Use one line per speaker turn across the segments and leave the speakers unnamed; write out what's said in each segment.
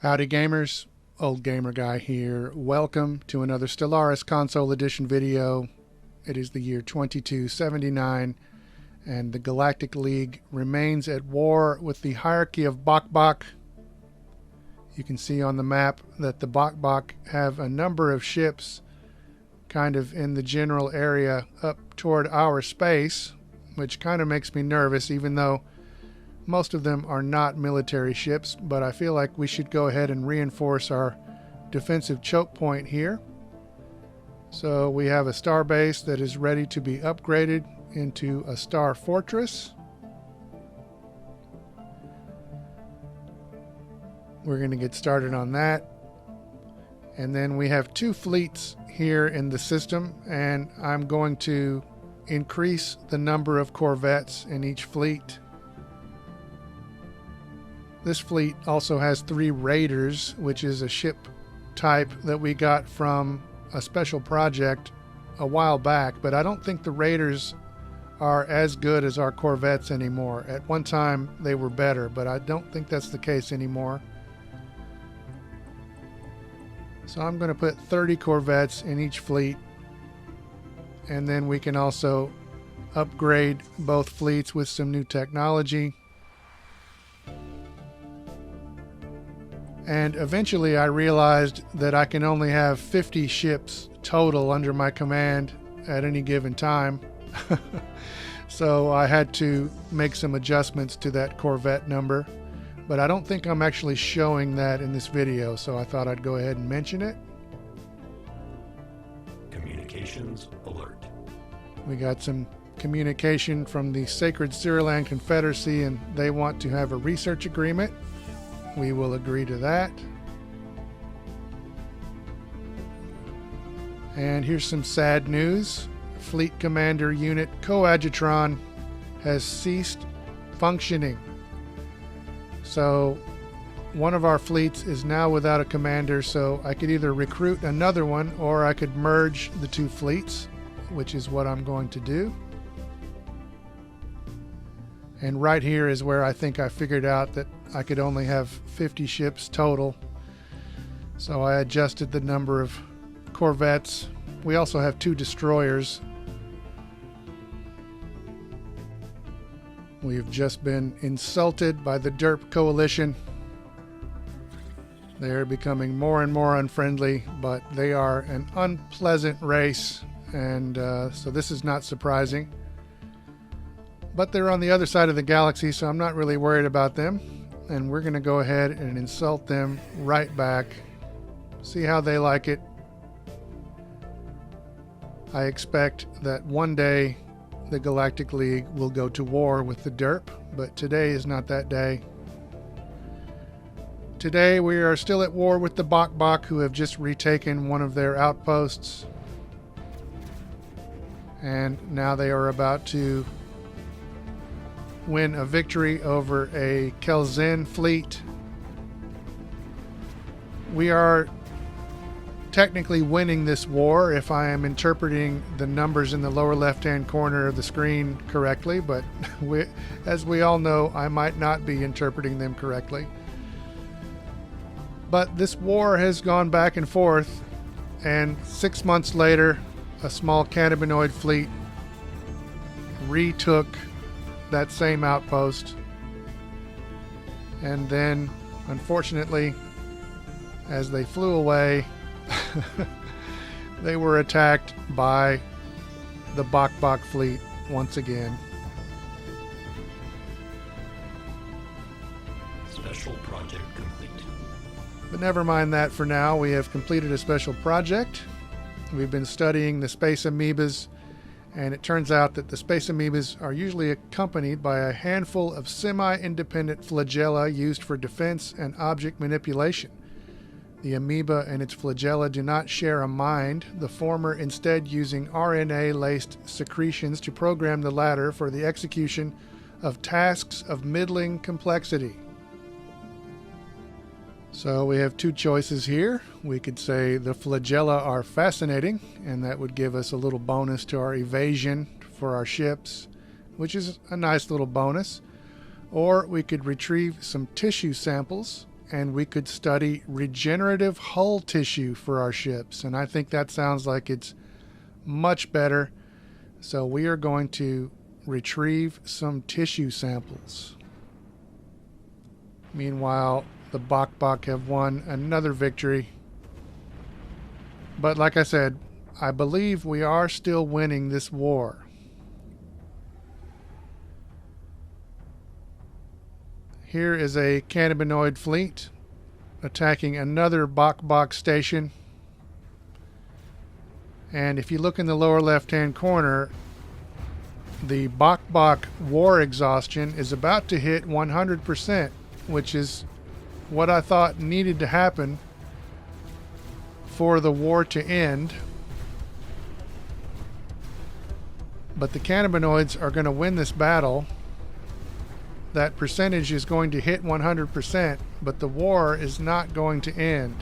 Howdy gamers, Old Gamer Guy here. Welcome to another Stellaris Console Edition video. It is the year 2279 and the Galactic League remains at war with the hierarchy of Bok. You can see on the map that the Bok have a number of ships kind of in the general area up toward our space, which kind of makes me nervous, even though most of them are not military ships, but I feel like we should go ahead and reinforce our defensive choke point here. So we have a star base that is ready to be upgraded into a star fortress. We're going to get started on that. And then we have two fleets here in the system, and I'm going to increase the number of corvettes in each fleet. This fleet also has 3 raiders, which is a ship type that we got from a special project a while back, but I don't think the raiders are as good as our corvettes anymore. At one time they were better, but I don't think that's the case anymore. So I'm going to put 30 corvettes in each fleet, and then we can also upgrade both fleets with some new technology. And eventually I realized that I can only have 50 ships total under my command at any given time. So I had to make some adjustments to that corvette number. But I don't think I'm actually showing that in this video, so I thought I'd go ahead and mention it.
Communications alert.
We got some communication from the Sacred Cyriland Confederacy, and they want to have a research agreement. We will agree to that. And here's some sad news. Fleet Commander Unit Coadjutron has ceased functioning. So one of our fleets is now without a commander, so I could either recruit another one or I could merge the two fleets, which is what I'm going to do. And right here is where I think I figured out that I could only have 50 ships total. So I adjusted the number of corvettes. We also have 2 destroyers. We've just been insulted by the Derp Coalition. They are becoming more and more unfriendly, but they are an unpleasant race, and so this is not surprising. But they're on the other side of the galaxy, so I'm not really worried about them. And we're going to go ahead and insult them right back. See how they like it. I expect that one day the Galactic League will go to war with the Derp, but today is not that day. Today we are still at war with the Bok, who have just retaken one of their outposts. And now they are about to win a victory over a Kelzin fleet. We are technically winning this war if I am interpreting the numbers in the lower left-hand corner of the screen correctly, but as we all know, I might not be interpreting them correctly. But this war has gone back and forth, and 6 months later, a small cannabinoid fleet retook that same outpost, and then unfortunately, as they flew away, they were attacked by the Bok fleet once again.
Special project complete.
But never mind that for now. We have completed a special project. We've been studying the space amoebas, and it turns out that the space amoebas are usually accompanied by a handful of semi-independent flagella used for defense and object manipulation. The amoeba and its flagella do not share a mind, the former instead using RNA-laced secretions to program the latter for the execution of tasks of middling complexity. So we have 2 choices here. We could say the flagella are fascinating, and that would give us a little bonus to our evasion for our ships, which is a nice little bonus. Or we could retrieve some tissue samples and we could study regenerative hull tissue for our ships. And I think that sounds like it's much better. So we are going to retrieve some tissue samples. Meanwhile, the Bok have won another victory. But like I said, I believe we are still winning this war. Here is a cannabinoid fleet attacking another Bok station. And if you look in the lower left-hand corner, the Bok war exhaustion is about to hit 100%, which is what I thought needed to happen for the war to end. But the cannabinoids are going to win this battle. That percentage is going to hit 100%, but the war is not going to end.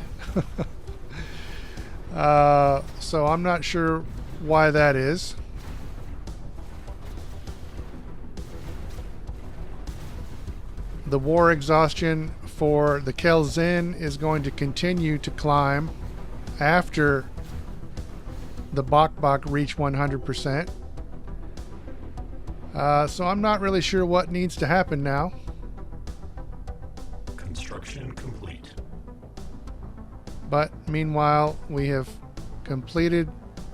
So I'm not sure why that is. The war exhaustion for the Kelzin is going to continue to climb after the Bok reach 100%. So I'm not really sure what needs to happen now.
Construction complete.
But meanwhile, we have completed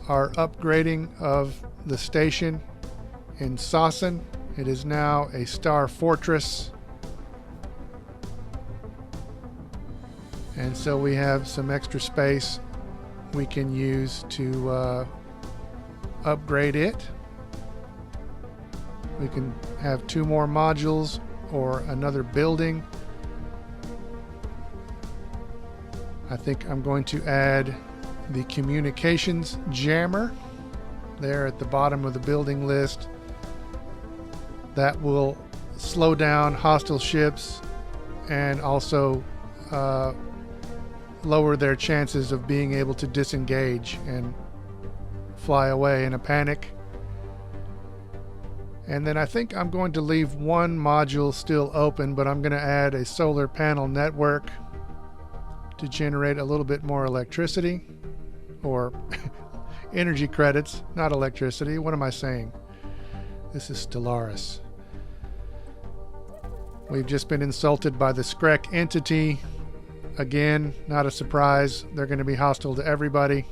our upgrading of the station in Sasson. It is now a star fortress. And so we have some extra space we can use to upgrade it. We can have 2 more modules or another building. I think I'm going to add the communications jammer there at the bottom of the building list. That will slow down hostile ships and also lower their chances of being able to disengage and fly away in a panic. And then I think I'm going to leave one module still open, but I'm going to add a solar panel network to generate a little bit more electricity, or energy credits, not electricity. What am I saying? This is Stellaris. We've just been insulted by the Skrek entity. Again, not a surprise. They're going to be hostile to everybody.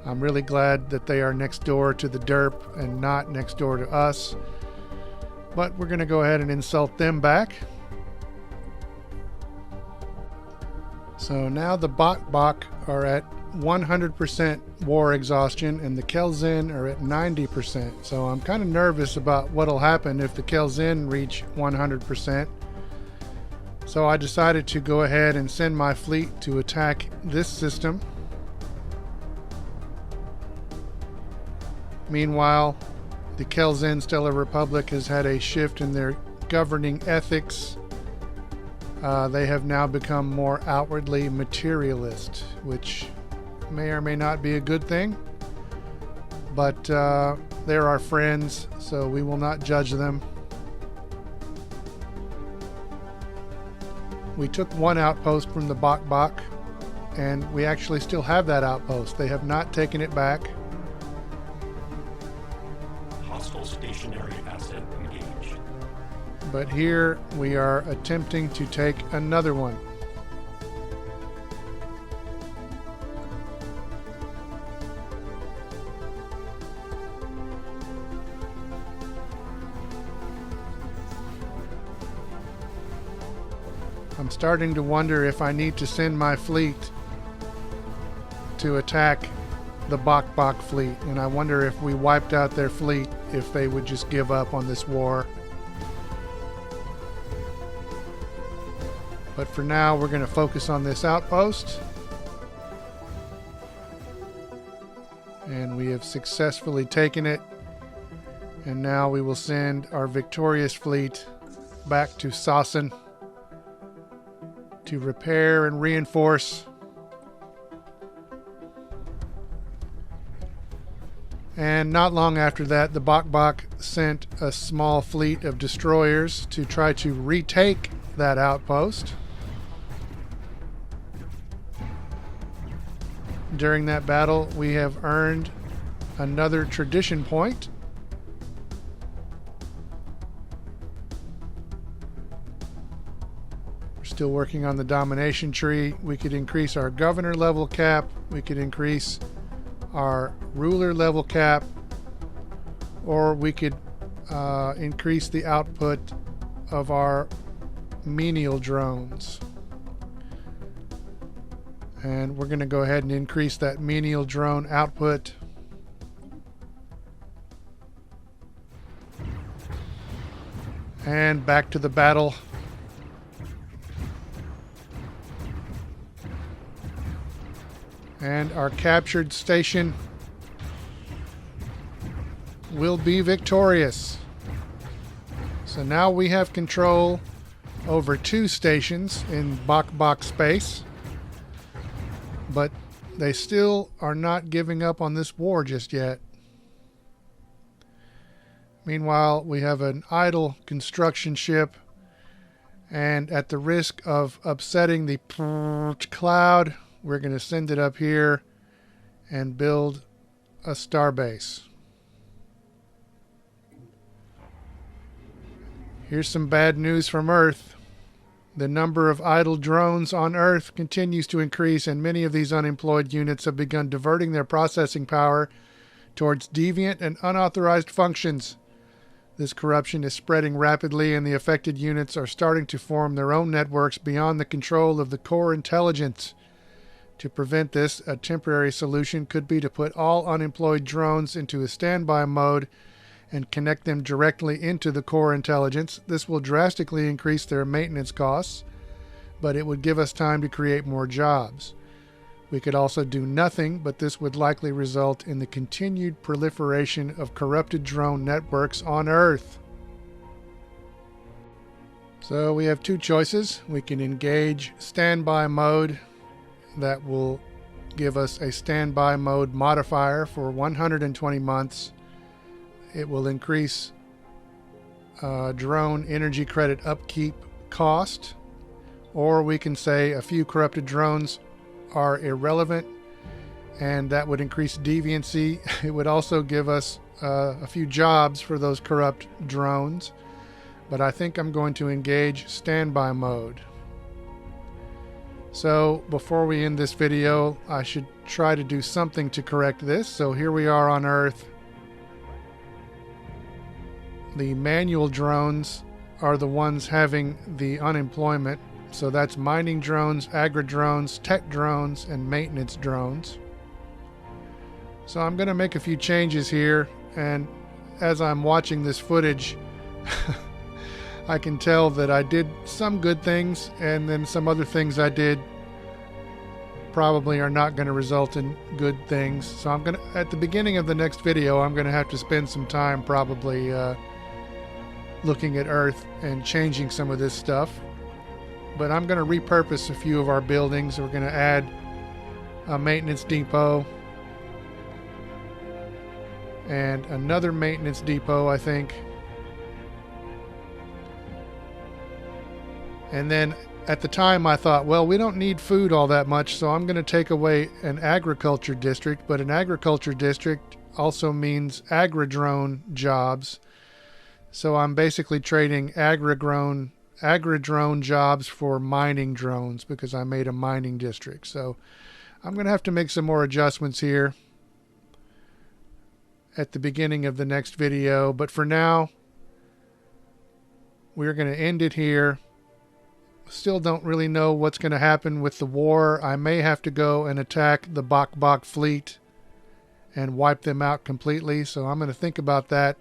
I'm really glad that they are next door to the derp and not next door to us. But we're going to go ahead and insult them back. So now the Bok are at 100% war exhaustion and the Kelzin are at 90%. So I'm kind of nervous about what'll happen if the Kelzin reach 100%. So I decided to go ahead and send my fleet to attack this system. Meanwhile, the Kelzin Stellar Republic has had a shift in their governing ethics. They have now become more outwardly materialist, which may or may not be a good thing. But they're our friends, so we will not judge them. We took one outpost from the Bok, and we actually still have that outpost. They have not taken it back.
Hostile stationary asset engaged.
But here we are attempting to take another one. I'm starting to wonder if I need to send my fleet to attack the Bok fleet, and I wonder if we wiped out their fleet, if they would just give up on this war. But for now, we're going to focus on this outpost. And we have successfully taken it. And now we will send our victorious fleet back to Sasson to repair and reinforce. And not long after that, the Bok sent a small fleet of destroyers to try to retake that outpost. During that battle, we have earned another tradition point. We're still working on the domination tree. We could increase our governor level cap. We could increase our ruler level cap. Or we could increase the output of our menial drones. And we're going to go ahead and increase that menial drone output. And back to the battle. And our captured station will be victorious. So now we have control over 2 stations in Bok space. But they still are not giving up on this war just yet. Meanwhile, we have an idle construction ship, and at the risk of upsetting the cloud, we're going to send it up here and build a starbase. Here's some bad news from Earth. The number of idle drones on Earth continues to increase, and many of these unemployed units have begun diverting their processing power towards deviant and unauthorized functions. This corruption is spreading rapidly, and the affected units are starting to form their own networks beyond the control of the core intelligence. To prevent this, a temporary solution could be to put all unemployed drones into a standby mode and connect them directly into the core intelligence. This will drastically increase their maintenance costs, but it would give us time to create more jobs. We could also do nothing, but this would likely result in the continued proliferation of corrupted drone networks on Earth. So we have 2 choices. We can engage standby mode. That will give us a standby mode modifier for 120 months. It will increase drone energy credit upkeep cost. Or we can say a few corrupted drones are irrelevant, and that would increase deviancy. It would also give us a few jobs for those corrupt drones. But I think I'm going to engage standby mode. So before we end this video, I should try to do something to correct this. So here we are on Earth. The manual drones are the ones having the unemployment. So that's mining drones, agri drones, tech drones, and maintenance drones. So I'm going to make a few changes here, and as I'm watching this footage, I can tell that I did some good things, and then some other things I did probably are not going to result in good things. So I'm going to, at the beginning of the next video, I'm going to have to spend some time probably looking at Earth and changing some of this stuff. But I'm going to repurpose a few of our buildings. We're going to add a maintenance depot and another maintenance depot, I think. And then at the time I thought, well, we don't need food all that much, so I'm going to take away an agriculture district. But an agriculture district also means agri-drone jobs. So I'm basically trading agri-drone jobs for mining drones because I made a mining district. So I'm going to have to make some more adjustments here at the beginning of the next video. But for now, we're going to end it here. Still don't really know what's going to happen with the war. I may have to go and attack the Bok fleet and wipe them out completely. So I'm going to think about that.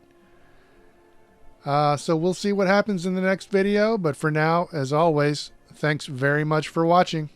So we'll see what happens in the next video. But for now, as always, thanks very much for watching.